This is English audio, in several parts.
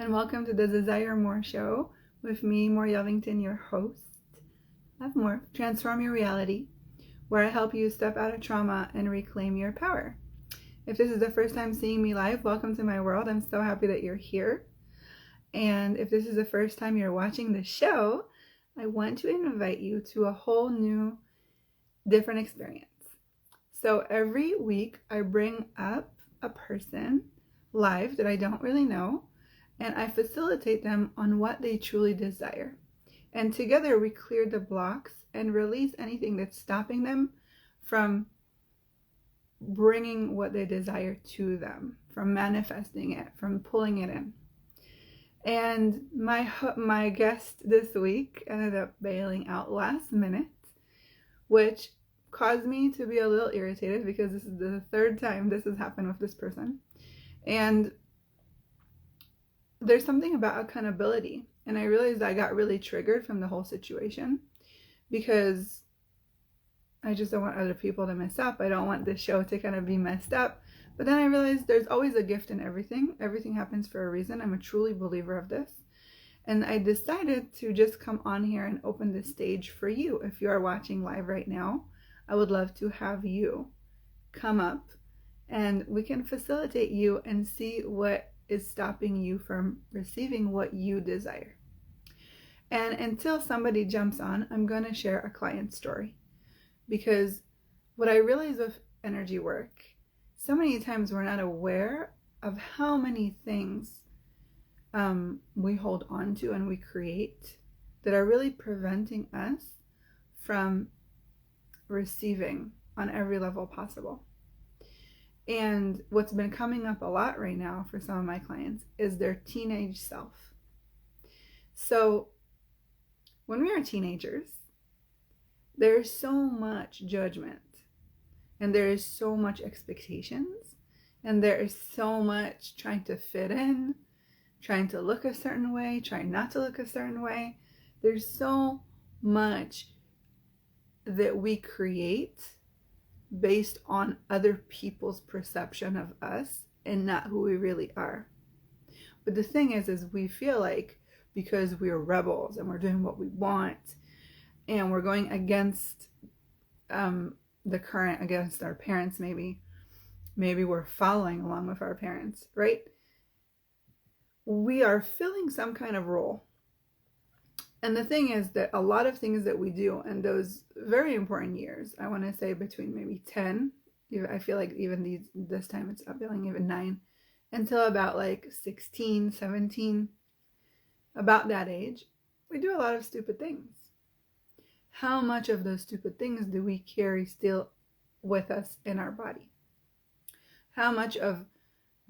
and welcome to the Desire More Show with me, More Yellington, your host. Love More, transform your reality, where I help you step out of trauma and reclaim your power. If this is the first time seeing me live, welcome to my world. I'm so happy that you're here. And if this is the first time you're watching the show, I want to invite you to a whole new, different experience. So every week I bring up a person live that I don't really know, and I facilitate them on what they truly desire. And together we clear the blocks and release anything that's stopping them from bringing what they desire to them, from manifesting it, from pulling it in. And my guest this week ended up bailing out last minute, which caused me to be a little irritated because this is the third time this has happened with this person. And there's something about accountability. And I realized I got really triggered from the whole situation because I just don't want other people to mess up. I don't want this show to kind of be messed up. But then I realized there's always a gift in everything. Everything happens for a reason. I'm a truly believer of this. And I decided to just come on here and open the stage for you. If you are watching live right now, I would love to have you come up and we can facilitate you and see what is stopping you from receiving what you desire. And until somebody jumps on, I'm going to share a client story, because what I realize with energy work, so many times we're not aware of how many things we hold on to and we create that are really preventing us from receiving on every level possible. And what's been coming up a lot right now for some of my clients is their teenage self. So when we are teenagers, there's so much judgment and there is so much expectations and there is so much trying to fit in, trying to look a certain way, trying not to look a certain way. There's so much that we create based on other people's perception of us and not who we really are. But the thing is we feel like because we're rebels and we're doing what we want and we're going against the current, against our parents, maybe we're following along with our parents, right? We are filling some kind of role. And the thing is that a lot of things that we do in those very important years, I want to say between maybe 10, I feel like even this time it's upbuilding even 9, until about like 16, 17, about that age, we do a lot of stupid things. How much of those stupid things do we carry still with us in our body? How much of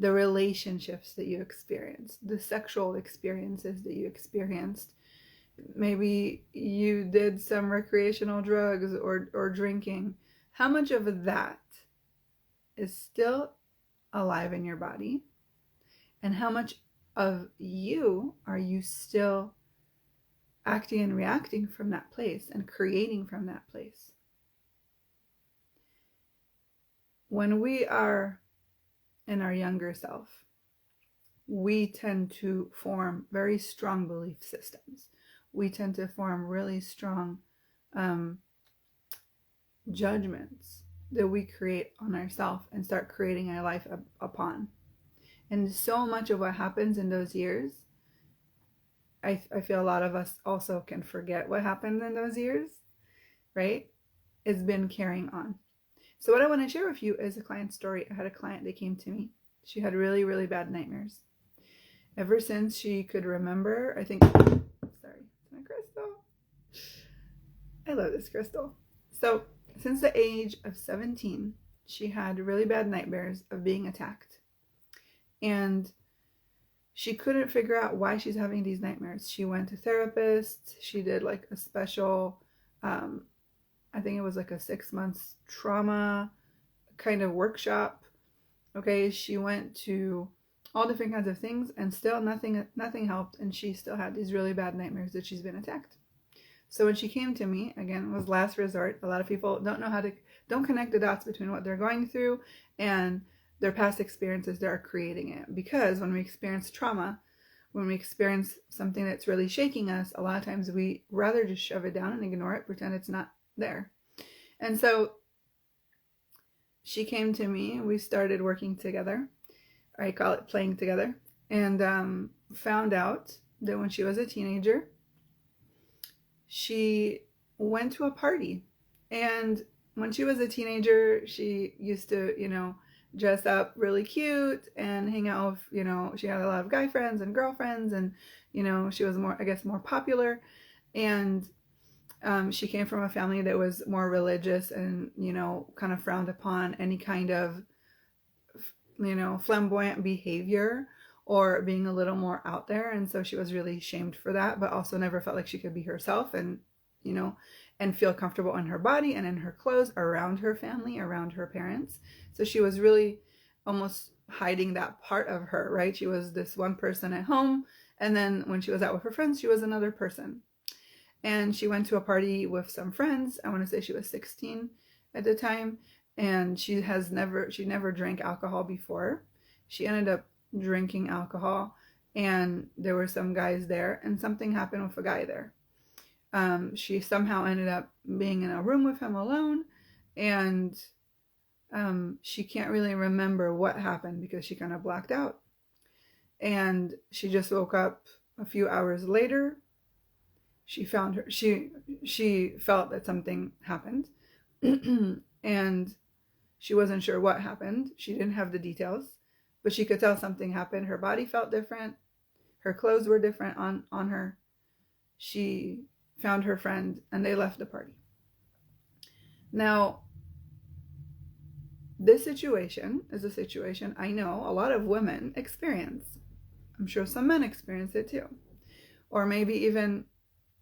the relationships that you experienced, the sexual experiences that you experienced, maybe you did some recreational drugs or drinking, how much of that is still alive in your body? And how much of you are you still acting and reacting from that place and creating from that place? When we are in our younger self, we tend to form very strong belief systems. We tend to form really strong judgments that we create on ourselves and start creating our life upon. And so much of what happens in those years, I feel a lot of us also can forget what happened in those years, right? It's been carrying on. So what I want to share with you is a client story. I had a client that came to me. She had really, really bad nightmares. Ever since she could remember, I think, sorry, it's my crystal. I love this crystal. So since the age of 17, she had really bad nightmares of being attacked. And she couldn't figure out why she's having these nightmares. She went to therapists. She did like a special, I think it was like a 6 months trauma kind of workshop. Okay, she went to all different kinds of things and still nothing helped, and she still had these really bad nightmares that she's been attacked. So when she came to me, again, it was last resort. A lot of people don't connect the dots between what they're going through and their past experiences that are creating it. Because when we experience trauma, when we experience something that's really shaking us, a lot of times we rather just shove it down and ignore it, pretend it's not there. And so she came to me, we started working together. I call it playing together. And found out that when she was a teenager, she went to a party. And when she was a teenager, she used to, dress up really cute and hang out with, she had a lot of guy friends and girlfriends, and, she was more, I guess, more popular. And she came from a family that was more religious and, kind of frowned upon any kind of, flamboyant behavior or being a little more out there. And so she was really shamed for that, but also never felt like she could be herself and, and feel comfortable in her body and in her clothes around her family, around her parents. So she was really almost hiding that part of her, right? She was this one person at home, and then when she was out with her friends, she was another person. And she went to a party with some friends. I want to say she was 16 at the time, and she never drank alcohol before. She ended up drinking alcohol, and there were some guys there, and something happened with a guy there. She somehow ended up being in a room with him alone, and she can't really remember what happened because she kind of blacked out. And she just woke up a few hours later. She felt that something happened, and she wasn't sure what happened. She didn't have the details, but she could tell something happened. Her body felt different. Her clothes were different on her. She found her friend, and they left the party. Now, this situation is a situation I know a lot of women experience. I'm sure some men experience it too. Or maybe even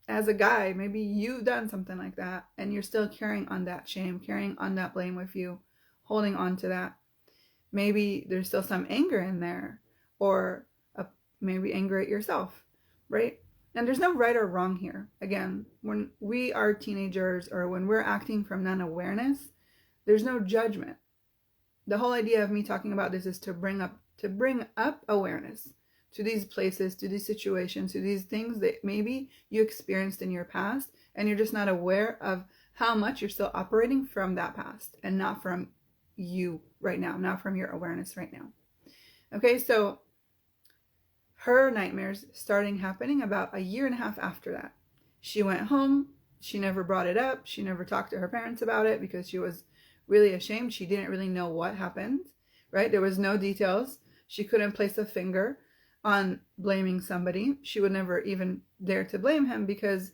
as a guy, maybe you've done something like that, and you're still carrying on that shame, carrying on that blame with you, holding on to that. Maybe there's still some anger in there, or maybe anger at yourself, right? And there's no right or wrong here. Again, when we are teenagers or when we're acting from non-awareness, there's no judgment. The whole idea of me talking about this is to bring up awareness to these places, to these situations, to these things that maybe you experienced in your past, and you're just not aware of how much you're still operating from that past and not from you right now, not from your awareness right now. Okay, so her nightmares starting happening about a year and a half after that. She went home. She never brought it up. She never talked to her parents about it because she was really ashamed. She didn't really know what happened, right? There was no details. She couldn't place a finger on blaming somebody. She would never even dare to blame him because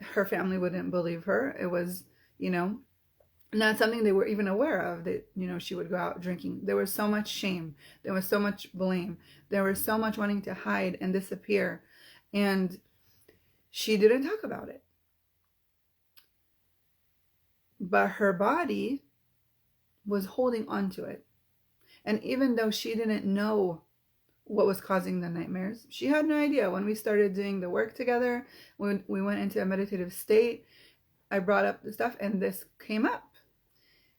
her family wouldn't believe her. It was, not something they were even aware of, that, she would go out drinking. There was so much shame. There was so much blame. There was so much wanting to hide and disappear. And she didn't talk about it. But her body was holding on to it. And even though she didn't know what was causing the nightmares, she had no idea. When we started doing the work together, when we went into a meditative state, I brought up the stuff and this came up.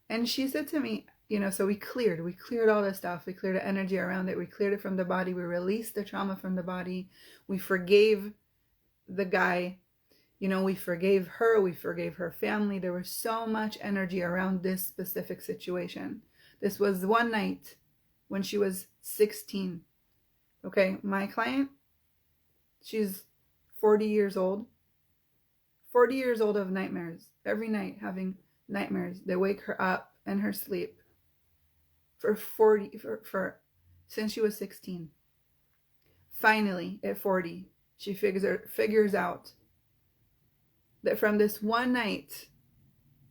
And she said to me, so we cleared all the stuff. We cleared the energy around it. We cleared it from the body. We released the trauma from the body. We forgave the guy. We forgave her. We forgave her family. There was so much energy around this specific situation. This was one night when she was 16. Okay, my client, she's 40 years old. 40 years old of nightmares. Every night having nightmares. They wake her up in her sleep since she was 16. Finally, at 40, she figures out that from this one night,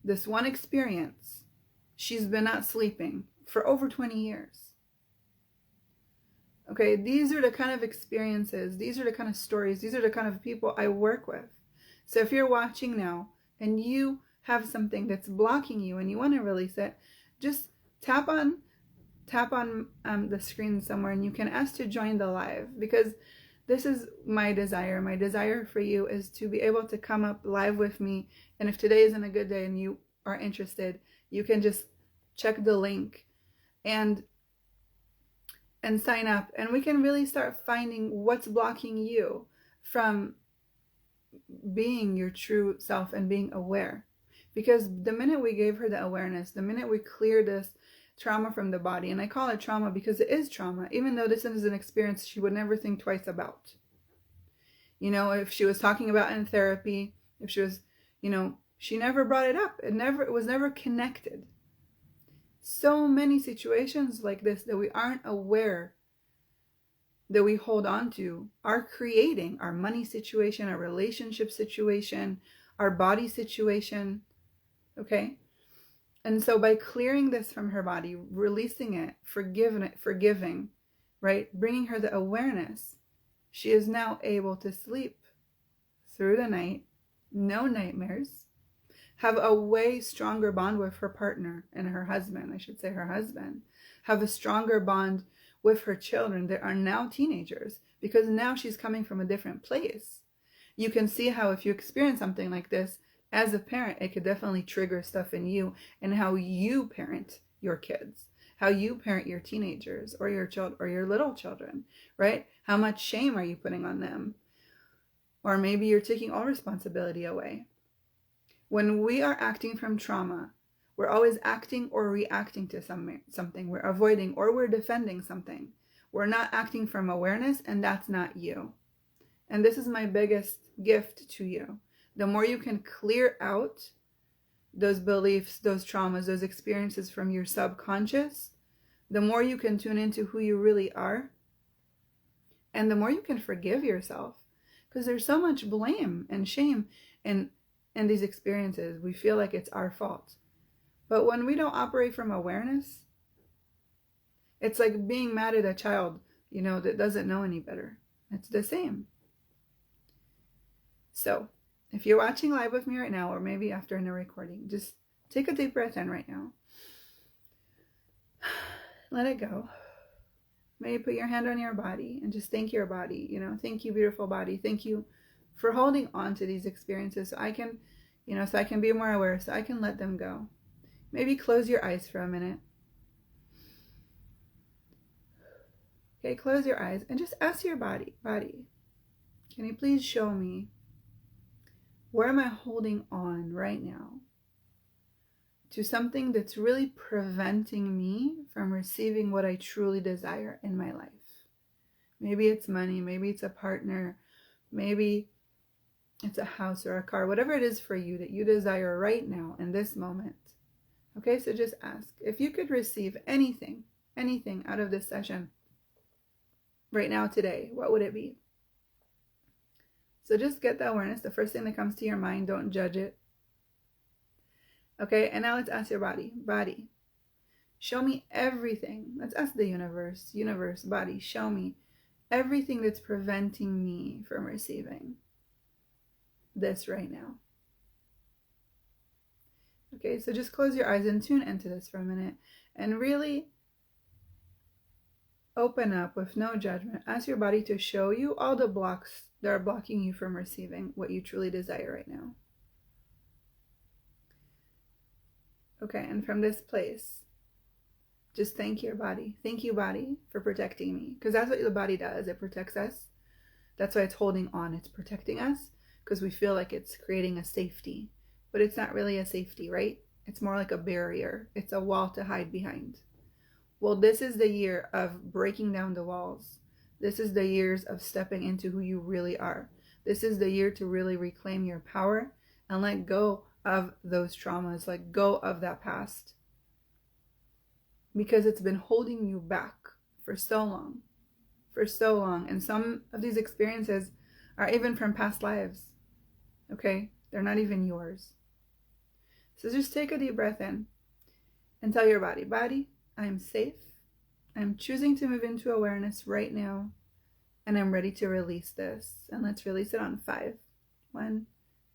this one experience, she's been not sleeping for over 20 years. Okay, these are the kind of experiences, these are the kind of stories, these are the kind of people I work with. So if you're watching now and you have something that's blocking you and you want to release it, just tap on the screen somewhere and you can ask to join the live, because this is my desire. My desire for you is to be able to come up live with me. And if today isn't a good day and you are interested, you can just check the link. And and sign up, and we can really start finding what's blocking you from being your true self and being aware. Because the minute we gave her the awareness, the minute we clear this trauma from the body, and I call it trauma because it is trauma, even though this is an experience she would never think twice about. You know, if she was talking about in therapy, if she was, you know, she never brought it up. It was never connected. So many situations like this that we aren't aware that we hold on to are creating our money situation, our relationship situation, our body situation. Okay? And so by clearing this from her body, releasing it, forgiving, right? Bringing her the awareness, she is now able to sleep through the night, no nightmares, have a way stronger bond with her partner and her husband, I should say her husband, have a stronger bond with her children that are now teenagers, because now she's coming from a different place. You can see how if you experience something like this, as a parent, it could definitely trigger stuff in you and how you parent your kids, how you parent your teenagers or your children or your little children, right? How much shame are you putting on them? Or maybe you're taking all responsibility away. When we are acting from trauma, we're always acting or reacting to something. We're avoiding or we're defending something. We're not acting from awareness, and that's not you. And this is my biggest gift to you. The more you can clear out those beliefs, those traumas, those experiences from your subconscious, the more you can tune into who you really are, and the more you can forgive yourself. Because there's so much blame and shame in these experiences. We feel like it's our fault. But when we don't operate from awareness, it's like being mad at a child, you know, that doesn't know any better. It's the same. So, if you're watching live with me right now, or maybe after in the recording, just take a deep breath in right now. Let it go. Maybe put your hand on your body and just thank your body. You know, thank you, beautiful body. Thank you for holding on to these experiences so I can, you know, so I can be more aware, so I can let them go. Maybe close your eyes for a minute. Okay, close your eyes and just ask your body, can you please show me, where am I holding on right now to something that's really preventing me from receiving what I truly desire in my life? Maybe it's money, maybe it's a partner, maybe it's a house or a car, whatever it is for you that you desire right now in this moment. Okay, so just ask, if you could receive anything out of this session right now today, what would it be? So just get the awareness, the first thing that comes to your mind, don't judge it. Okay, and now let's ask your body, show me everything. Let's ask the universe, body, show me everything that's preventing me from receiving this right now. Okay, so just close your eyes and tune into this for a minute and really open up with no judgment. Ask your body to show you all the blocks that are blocking you from receiving what you truly desire right now. Okay, and from this place, just thank your body. Thank you, body, for protecting me. Because that's what the body does. It protects us. That's why it's holding on. It's protecting us because we feel like it's creating a safety. But it's not really a safety, right? It's more like a barrier. It's a wall to hide behind. Well, this is the year of breaking down the walls. This is the years of stepping into who you really are. This is the year to really reclaim your power and let go of those traumas, let go of that past. Because it's been holding you back for so long. And some of these experiences are even from past lives. Okay? They're not even yours. So just take a deep breath in and tell your body, I'm safe. I'm choosing to move into awareness right now. And I'm ready to release this. And let's release it on 5. 1,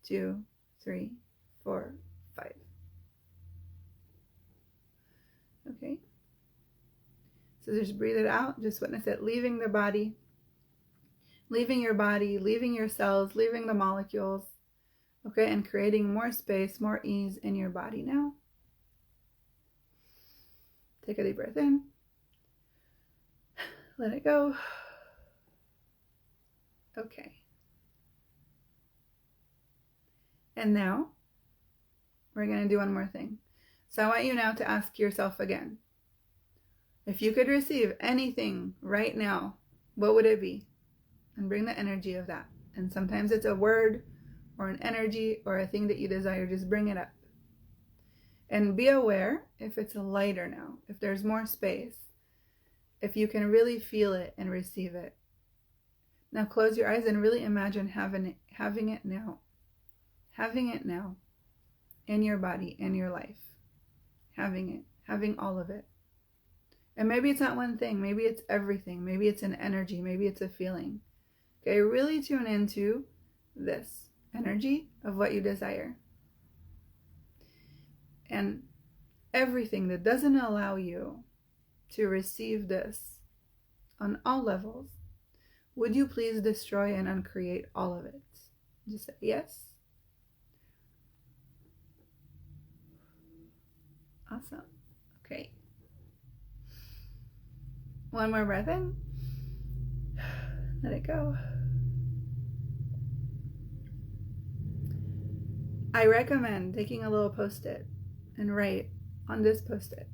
2, 3, 4, 5. Okay? So just breathe it out. Just witness it leaving the body. Leaving your body, leaving your cells, leaving the molecules. Okay? And creating more space, more ease in your body now. Take a deep breath in. Let it go. Okay. And now we're going to do one more thing. So I want you now to ask yourself again, if you could receive anything right now, what would it be? And bring the energy of that. And sometimes it's a word or an energy or a thing that you desire. Just bring it up. And be aware if it's lighter now, if there's more space, if you can really feel it and receive it. Now close your eyes and really imagine having it now. Having it now in your body, in your life. Having all of it. And maybe it's not one thing, maybe it's everything, maybe it's an energy, maybe it's a feeling. Okay, really tune into this energy of what you desire. And everything that doesn't allow you to receive this on all levels, would you please destroy and uncreate all of it? Just say yes. Awesome. Okay. One more breath in. Let it go. I recommend taking a little post-it and write on this post-it,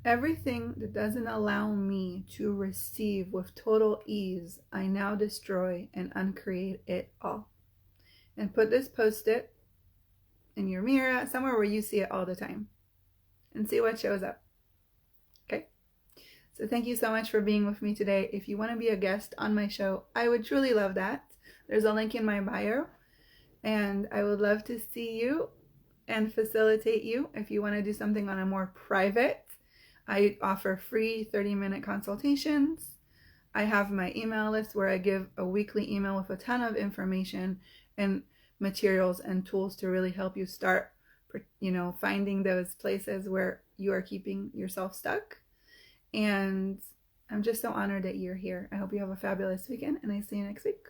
everything that doesn't allow me to receive with total ease, I now destroy and uncreate it all. And put this post-it in your mirror, somewhere where you see it all the time, and see what shows up. Okay? So thank you so much for being with me today. If you want to be a guest on my show, I would truly love that. There's a link in my bio, and I would love to see you and facilitate you. If you want to do something on a more private, I offer free 30-minute consultations. I have my email list where I give a weekly email with a ton of information and materials and tools to really help you start, finding those places where you are keeping yourself stuck. And I'm just so honored that you're here. I hope you have a fabulous weekend, and I see you next week.